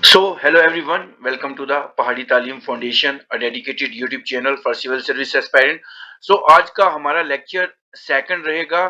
So, hello everyone, welcome to the पहाड़ी तालीम foundation, a dedicated YouTube channel for civil service aspirant. So, आज का हमारा lecture second रहेगा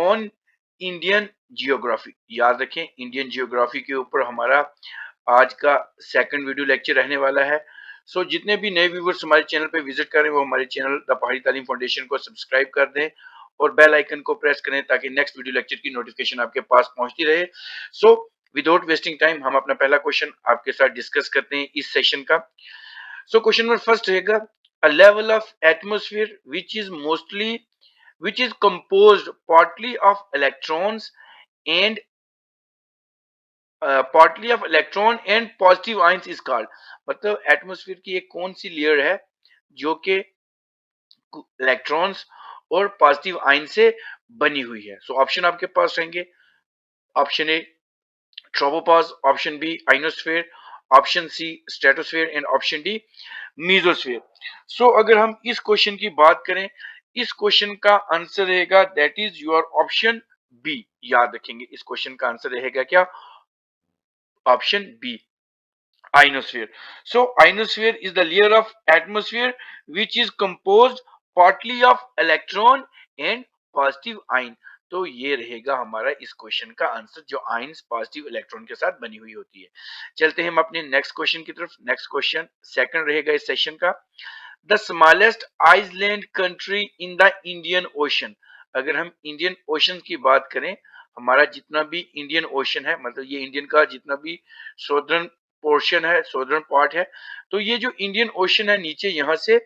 ऑन इंडियन जियोग्राफी. याद रखें, इंडियन जियोग्राफी के ऊपर हमारा आज का सेकंड वीडियो लेक्चर रहने वाला है. सो जितने भी नए व्यूवर्स हमारे चैनल पे विजिट करें वो हमारे चैनल द पहाड़ी तालीम फाउंडेशन को सब्सक्राइब कर दें और बेल आइकन को प्रेस करें ताकि नेक्स्ट वीडियो लेक्चर की नोटिफिकेशन आपके पास पहुंचती रहे. सो विदाउट वेस्टिंग टाइम हम अपना पहला क्वेश्चन आपके साथ डिस्कस करते हैं इस सेशन का. सो क्वेश्चन नंबर फर्स्ट रहेगा, a level of atmosphere which is composed partly of electrons and positive ions is called. मतलब एटमॉस्फेयर की एक कौन सी लेयर है जो कि इलेक्ट्रॉन्स और पॉजिटिव आयन से बनी हुई है. सो ऑप्शन आपके पास रहेंगे. Option A tropopause, option B ionosphere, option C stratosphere and option D mesosphere. So अगर हम इस क्वेश्चन की बात करें, इस क्वेश्चन का आंसर रहेगा that is your option B. याद रखेंगे, इस क्वेश्चन का आंसर रहेगा क्या? Option B, ionosphere. So ionosphere is the layer of atmosphere which is composed partly of electron and positive ion. तो ये रहेगा हमारा इस क्वेश्चन का आंसर, जो आयंस पॉजिटिव इलेक्ट्रॉन के साथ बनी हुई होती है. चलते हैं हम अपने नेक्स्ट क्वेश्चन की तरफ. नेक्स्ट क्वेश्चन सेकंड रहेगा इस सेशन का. The smallest island country in the Indian ocean. अगर हम इंडियन ओशन की बात करें, हमारा जितना भी इंडियन ओशन है, मतलब ये इंडियन का जितना भी सौदर्न पोर्शन है, सौदर्न पार्ट है, तो ये जो इंडियन ओशन है नीचे यहां से,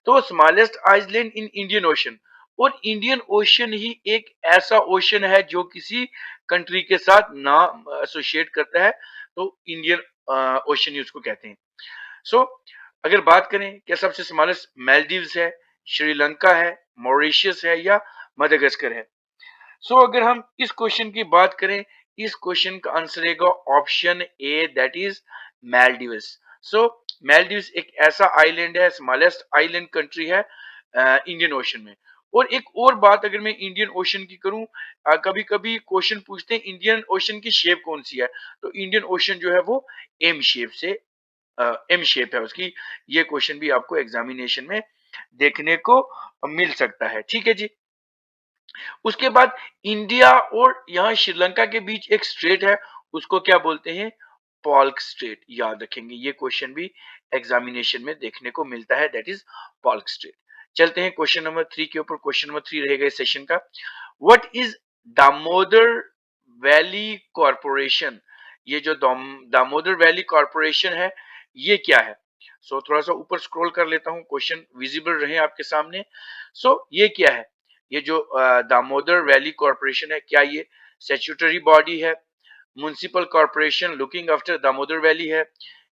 तो smallest island in Indian ocean. और इंडियन ओशन ही एक ऐसा ओशन है जो किसी कंट्री के साथ ना एसोसिएट करता है, तो इंडियन ओशन ही उसको कहते हैं. सो अगर बात करें क्या सबसे स्मॉलेस्ट मालदीव्स है, श्रीलंका है, मॉरिशस है या मदागास्कर है. सो अगर हम इस क्वेश्चन की बात करें, इस क्वेश्चन का आंसर रहेगा option A, that is Maldives. So Maldives एक ऐसा आइलैंड है, स्मॉलेस्ट आइलैंड कंट्री है इंडियन ओशन में. और एक और बात अगर मैं इंडियन ओशन की करूं, कभी कभी क्वेश्चन पूछते हैं इंडियन ओशन की शेप कौन सी है, तो इंडियन ओशन जो है वो एम शेप है उसकी. ये क्वेश्चन भी आपको एग्जामिनेशन में देखने को मिल सकता है. ठीक है जी. उसके बाद इंडिया और यहाँ श्रीलंका के बीच एक स्ट्रेट है, उसको क्या बोलते हैं? पॉल्क स्ट्रेट. याद रखेंगे, ये क्वेश्चन भी एग्जामिनेशन में देखने को मिलता है, दैट इज पॉल्क स्ट्रेट. चलते हैं क्वेश्चन नंबर 3 के ऊपर. क्वेश्चन नंबर 3 रहेगा इस सेशन का, what is Damodar valley corporation. ये जो दामोदर वैली कॉरपोरेशन है, ये क्या है? सो थोड़ा सा ऊपर स्क्रॉल कर लेता हूं, क्वेश्चन विजिबल रहे आपके सामने. सो ये क्या है? ये जो दामोदर वैली कॉरपोरेशन है, क्या ये स्टैट्यूटरी बॉडी है, municipal corporation looking after Damodar valley है,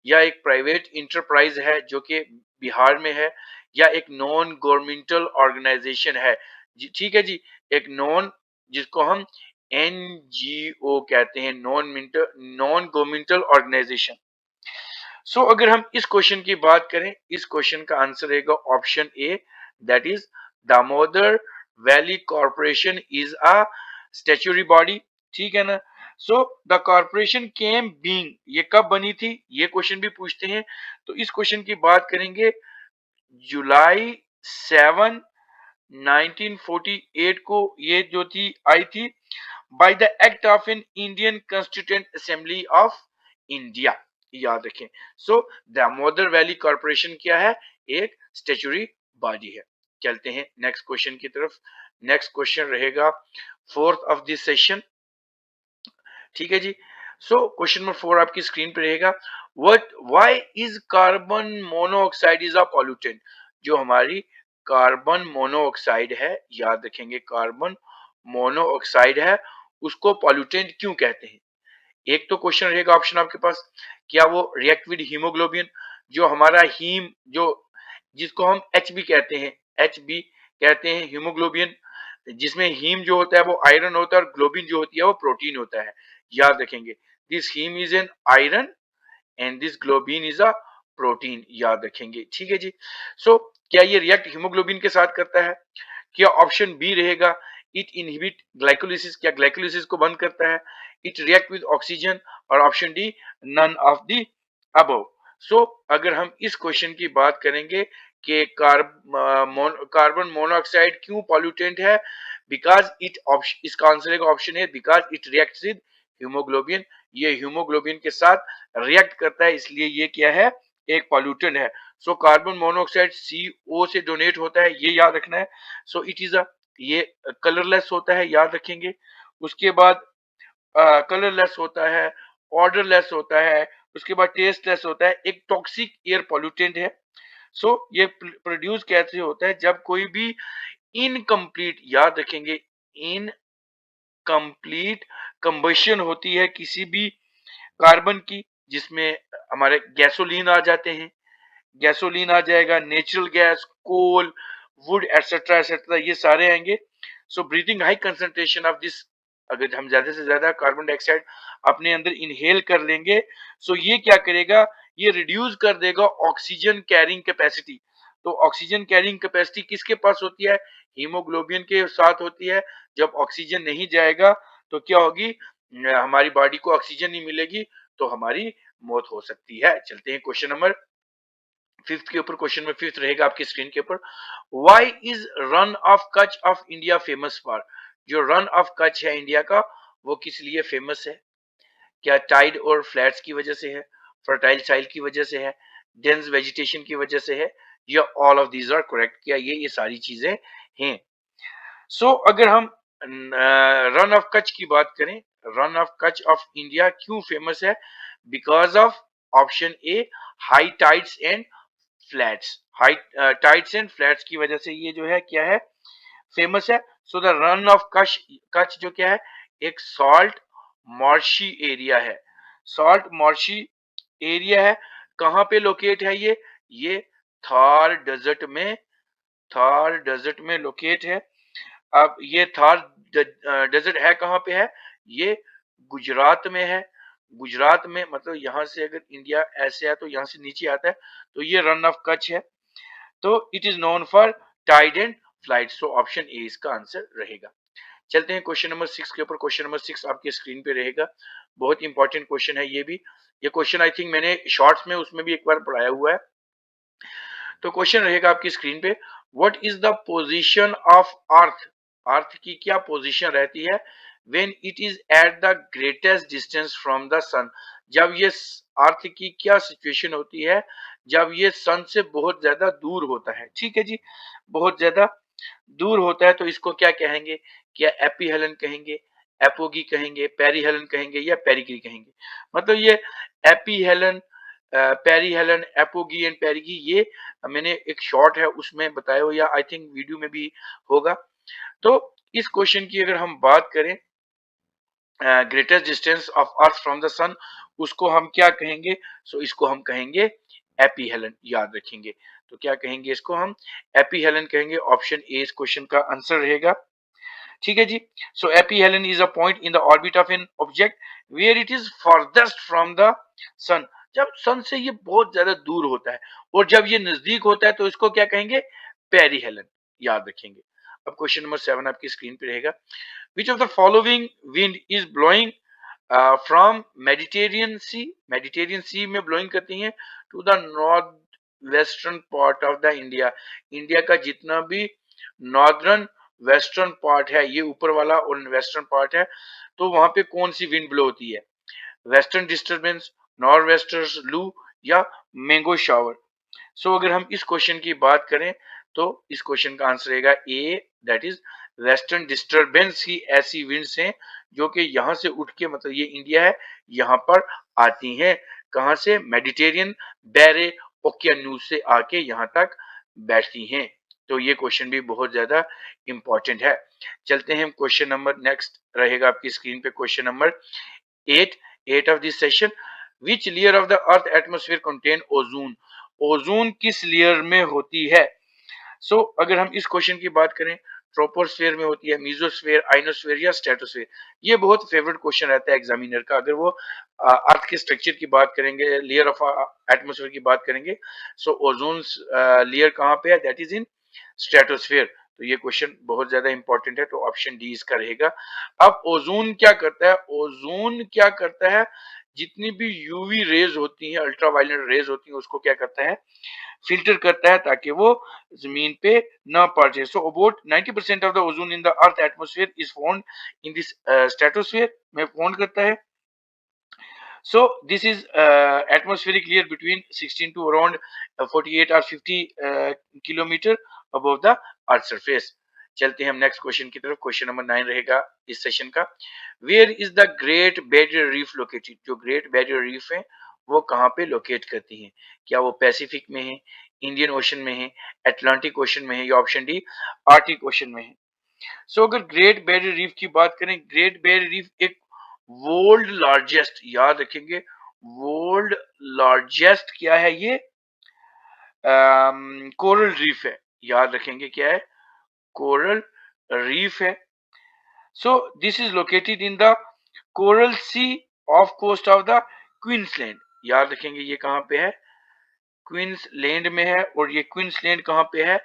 या एक प्राइवेट इंटरप्राइज है जो कि बिहार में है, या एक नॉन गवर्नमेंटल ऑर्गेनाइजेशन है? ठीक है जी, एक नॉन, जिसको हम एनजीओ कहते हैं, नॉन गवर्नमेंटल ऑर्गेनाइजेशन. सो अगर हम इस क्वेश्चन की बात करें, इस क्वेश्चन का आंसर रहेगा option A, that is Damodar valley corporation is a statutory body. ठीक है ना. So the corporation came being, ये कब बनी थी, ये क्वेश्चन भी पूछते हैं. तो इस क्वेश्चन की बात करेंगे, जुलाई 7 1948 को ये जो थी आई थी, by the act of an Indian constituent assembly of India. याद रखें. सो दामोदर वैली कॉरपोरेशन क्या है? एक स्टैट्यूटरी बॉडी है. चलते हैं नेक्स्ट क्वेश्चन की तरफ. नेक्स्ट क्वेश्चन रहेगा फोर्थ ऑफ दिस सेशन. ठीक है जी. सो क्वेश्चन नंबर 4 आपकी स्क्रीन पे रहेगा, why is carbon monoxide is a pollutant. जो हमारी कार्बन मोनोऑक्साइड है, याद रखेंगे, कार्बन मोनोऑक्साइड है, उसको पॉल्यूटेंट क्यों कहते हैं? एक तो क्वेश्चन रहेगा ऑप्शन आपके पास, क्या वो रिएक्ट विद हीमोग्लोबिन, जो हमारा हीम, जो जिसको हम एच बी कहते हैं, एच बी कहते हैं हीमोग्लोबिन, जिसमें हीम जो होता है वो आयरन होता है और ग्लोबिन जो होती है वो प्रोटीन होता है. याद रखेंगे, this heme is an iron and this globin is a protein. याद रखेंगे. ठीक है जी. सो क्या ये रिएक्ट हीमोग्लोबिन के साथ करता है? क्या ऑप्शन बी रहेगा, इट इनहिबिट ग्लाइकोलिसिस, क्या ग्लाइकोलिसिस को बंद करता है? इट रिएक्ट विद ऑक्सीजन, और option D none of the above. So अगर हम इस क्वेश्चन की बात करेंगे कि कार्बन मोनोऑक्साइड क्यों पॉल्यूटेंट है, बिकॉज इट, इसका आंसर का ऑप्शन है because it reacts with haemoglobin. ये हीमोग्लोबिन के साथ रिएक्ट करता है, इसलिए ये क्या है, एक पॉल्यूटेंट है। सो कार्बन मोनोऑक्साइड CO से डोनेट होता है, ये याद रखना है। सो इट इज अ, ये कलरलेस होता है, याद रखेंगे। उसके बाद कलरलेस होता है, ऑर्डरलेस होता है, उसके बाद टेस्टलेस होता है, एक टॉक्सिक एयर पॉल्यूटेंट है। सो ये प्रोड्यूस कैसे होता है, जब कोई भी इनकम्प्लीट, याद रखेंगे, इनकम्प्लीट कंबशन होती है किसी भी कार्बन की, जिसमें हमारे गैसोलीन आ जाते हैं, गैसोलीन आ जाएगा, natural gas, coal, wood etcetera etcetera, ये सारे आएंगे। So breathing high concentration of this, अगर हम ज्यादा से ज्यादा कार्बन डाइऑक्साइड अपने अंदर इनहेल कर लेंगे, सो ये क्या करेगा, ये रिड्यूस कर देगा ऑक्सीजन कैरिंग कैपेसिटी। तो ऑक्सीजन कैरिंग कैपेसिटी किसके पास होती है, हीमोग्लोबिन के साथ होती है। जब ऑक्सीजन नहीं जाएगा तो क्या होगी, हमारी बॉडी को ऑक्सीजन नहीं मिलेगी, तो हमारी मौत हो सकती है। चलते हैं क्वेश्चन नंबर फिफ्थ के ऊपर। क्वेश्चन में फिफ्थ रहेगा आपकी स्क्रीन के ऊपर, why is run of Kutch of India famous for. जो रन ऑफ कच्छ है इंडिया का, वो किस लिए फेमस है, क्या टाइड और फ्लैट्स की वजह से है, फर्टाइल साइल की वजह से है, डेंस वेजिटेशन की वजह से है, या all of these are correct, क्या ये सारी चीजें हैं। सो अगर हम रन ऑफ कच्छ की बात करें, run of Kutch of India क्यों फेमस है, because of option A, high tides and flats, high tides and flats की वजह से ये जो है क्या है, फेमस है। So the run of Kutch, Kutch जो क्या है, एक सॉल्ट मार्शी एरिया है, सॉल्ट मार्शी एरिया है। कहां पे लोकेट है ये थार डेजर्ट में, थार डेजर्ट में लोकेट है। अब ये थार डेजर्ट है कहां पे है, ये गुजरात में है। गुजरात में मतलब यहां से अगर इंडिया ऐसे है तो यहां से नीचे आता है, तो ये रन ऑफ कच्छ है। तो it is known for tide and flight. So option A इसका आंसर रहेगा। चलते हैं क्वेश्चन नंबर सिक्स के ऊपर। क्वेश्चन नंबर सिक्स आपके स्क्रीन पे रहेगा, बहुत इंपॉर्टेंट क्वेश्चन है ये भी। ये क्वेश्चन आई थिंक मैंने शॉर्ट्स में उसमें भी एक बार पढ़ाया हुआ है। तो क्वेश्चन रहेगा आपकी स्क्रीन पे, what is the position of earth, earth की क्या पोजीशन रहती है, when it is at the greatest distance from the sun. जब ये अर्थ की क्या सिचुएशन होती है, जब ये सन से बहुत ज्यादा दूर होता है, ठीक है जी, बहुत ज्यादा दूर होता है, तो इसको क्या कहेंगे, क्या एपीहेलन कहेंगे, एपोगी कहेंगे, पेरीहेलन कहेंगे, या पेरिगी कहेंगे। मतलब ये एपीहेलन, पेरीहेलन, एपोगी एंड पेरिगी, ये मैंने एक शॉर्ट है उसमें बताया हो, या आई थिंक वीडियो में भी होगा। तो इस क्वेश्चन की अगर हम बात करें, greatest distance of earth from the sun, उसको हम क्या कहेंगे, सो इसको हम कहेंगे एपीहेलन, याद रखेंगे। तो क्या कहेंगे इसको हम, एपीहेलन कहेंगे। ऑप्शन ए इस क्वेश्चन का आंसर रहेगा, ठीक है जी। So aphelion is a point in the orbit of an object where it is farthest from the sun. जब सन से ये बहुत ज्यादा दूर होता है, और जब ये नजदीक होता है तो इसको क्या कहेंगे, पेरीहेलन, याद रखेंगे। अब क्वेश्चन नंबर 7 आपकी स्क्रीन पे रहेगा, which of the following wind is blowing from Mediterranean Sea, Mediterranean Sea में blowing करती हैं to the north western part of the India, India का जितना भी नॉर्दर्न वेस्टर्न पार्ट है, ये ऊपर वाला और वेस्टर्न पार्ट है, तो वहां पे कौन सी विंड ब्लो होती है, वेस्टर्न डिस्टर्बेंस, नॉर्थ वेस्टर्स लू, या मैंगो शावर। सो अगर हम इस क्वेश्चन की बात करें, तो इस क्वेश्चन का आंसर रहेगा ए, दैट इज वेस्टर्न डिस्टरबेंस ही ऐसी विंड्स हैं जो कि यहां से उठ के, मतलब ये इंडिया है, यहां पर आती हैं, कहां से, मेडिटेरियन बैरे ओकियानूस से आके यहां तक बैठती हैं। तो ये क्वेश्चन भी बहुत ज्यादा इंपॉर्टेंट है। चलते हैं क्वेश्चन नंबर नेक्स्ट रहेगा आपकी स्क्रीन पे, question number 8, 8 of this session, which layer of the earth atmosphere contain ozone, ozone किस लेयर में होती है। सो अगर हम इस क्वेश्चन की बात करें, ट्रोपोस्फेयर में होती है, मीजोस्फेयर, आइनोस्फेयर, या स्ट्रेटोस्फेयर। ये बहुत फेवरेट क्वेश्चन रहता है एग्जामिनर का, अगर वो अर्थ के स्ट्रक्चर की बात करेंगे, लेयर ऑफ एटमोस्फेयर की बात करेंगे। सो ओजोन लेयर कहाँ पे है, दैट इज इन स्ट्रेटोस्फेयर। तो ये क्वेश्चन बहुत ज्यादा इंपॉर्टेंट है, तो ऑप्शन डी इसका रहेगा। अब ओजोन क्या करता है, ओजोन क्या करता है, जितनी भी यूवी रेज होती हैं, अल्ट्रावायलेट रेज होती हैं, उसको क्या करता है, फिल्टर करता है ताकि वो जमीन पे ना पड़े। So about 90% of the ozone in the earth atmosphere is found in this stratosphere में फाउंड करता है। So this is atmospheric layer between 16 to around 48 or 50 kilometer above the earth surface। चलते हैं हम नेक्स्ट क्वेश्चन की तरफ। Question number 9 रहेगा इस सेशन का। Where is the Great Barrier Reef located? जो ग्रेट बैरियर रीफ है वो कहाँ पे लोकेट करती है? क्या वो पैसिफिक में है, इंडियन ओशन में है, अटलांटिक ओशन में है, या ऑप्शन डी आर्टिक ओशन में है? सो अगर ग्रेट बैरियर रीफ की बात करें, ग्रेट बैरियर रीफ एक वर्ल्ड लार्जेस्ट, याद रखेंगे, वर्ल्ड लार्जेस्ट क्या है ये, कोरल रीफ है। याद रखेंगे क्या है, कोरल रीफ है। So this is located in the Coral Sea off coast of the Queensland. याद रखेंगे ये कहाँ पे है, क्वींसलैंड में है। और ये क्वींसलैंड कहाँ पे है,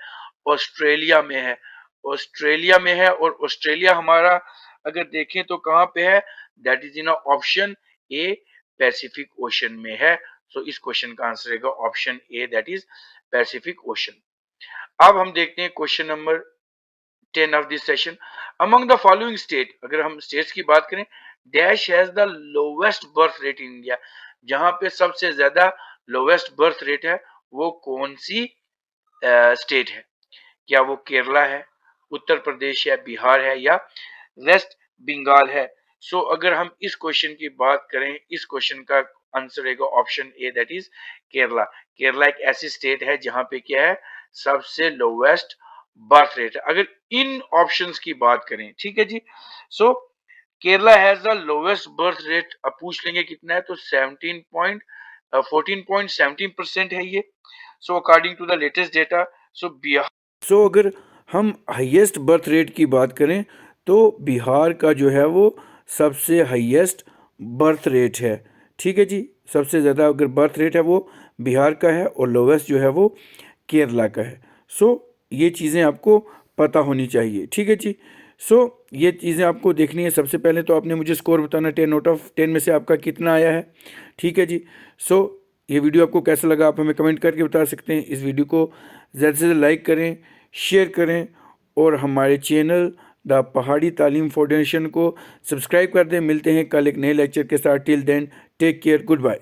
ऑस्ट्रेलिया में है। ऑस्ट्रेलिया में है, और ऑस्ट्रेलिया हमारा अगर देखें तो कहाँ पे है, that is in option A, Pacific ocean में है। सो इस क्वेश्चन का आंसर रहेगा option A, that is Pacific ocean. अब हम देखते हैं question number 10 of this session. Among the following state, अगर हम स्टेट्स की बात करें, dash has the lowest birth rate in India. जहां पे सबसे ज्यादा लोवेस्ट बर्थ रेट है वो कौन सी स्टेट है? क्या वो केरला है, उत्तर प्रदेश है, बिहार है, या वेस्ट बंगाल है? सो अगर हम इस क्वेश्चन की बात करें, इस क्वेश्चन का आंसर रहेगा option A, that is Kerala. Kerala एक ऐसी स्टेट है जहां पे क्या है, सबसे लोवेस्ट बर्थ रेट है। अगर इन ऑप्शंस की बात करें, ठीक है जी। So Kerala has the lowest birth rate. अब पूछ लेंगे कितना है, तो 14.17% है ये। So according to the latest data, so Bihar, so अगर हम हाईएस्ट बर्थ रेट की बात करें तो बिहार का जो है वो सबसे हाईएस्ट बर्थ रेट है। ठीक है जी, सबसे ज़्यादा अगर बर्थ रेट है वो बिहार का है और लोवेस्ट जो है वो केरला का है। सो ये चीज़ें आपको पता होनी चाहिए। ठीक है जी। सो ये चीज़ें आपको देखनी है। सबसे पहले तो आपने मुझे स्कोर बताना 10 आउट ऑफ 10 में से आपका कितना आया है। ठीक है जी। सो ये वीडियो आपको कैसा लगा आप हमें कमेंट करके बता सकते हैं। इस वीडियो को ज़्यादा से ज़्यादा लाइक करें, शेयर करें, और हमारे चैनल द पहाड़ी तालीम फाउंडेशन को सब्सक्राइब कर दें। मिलते हैं कल एक नए लेक्चर के साथ। Till then take care, good bye.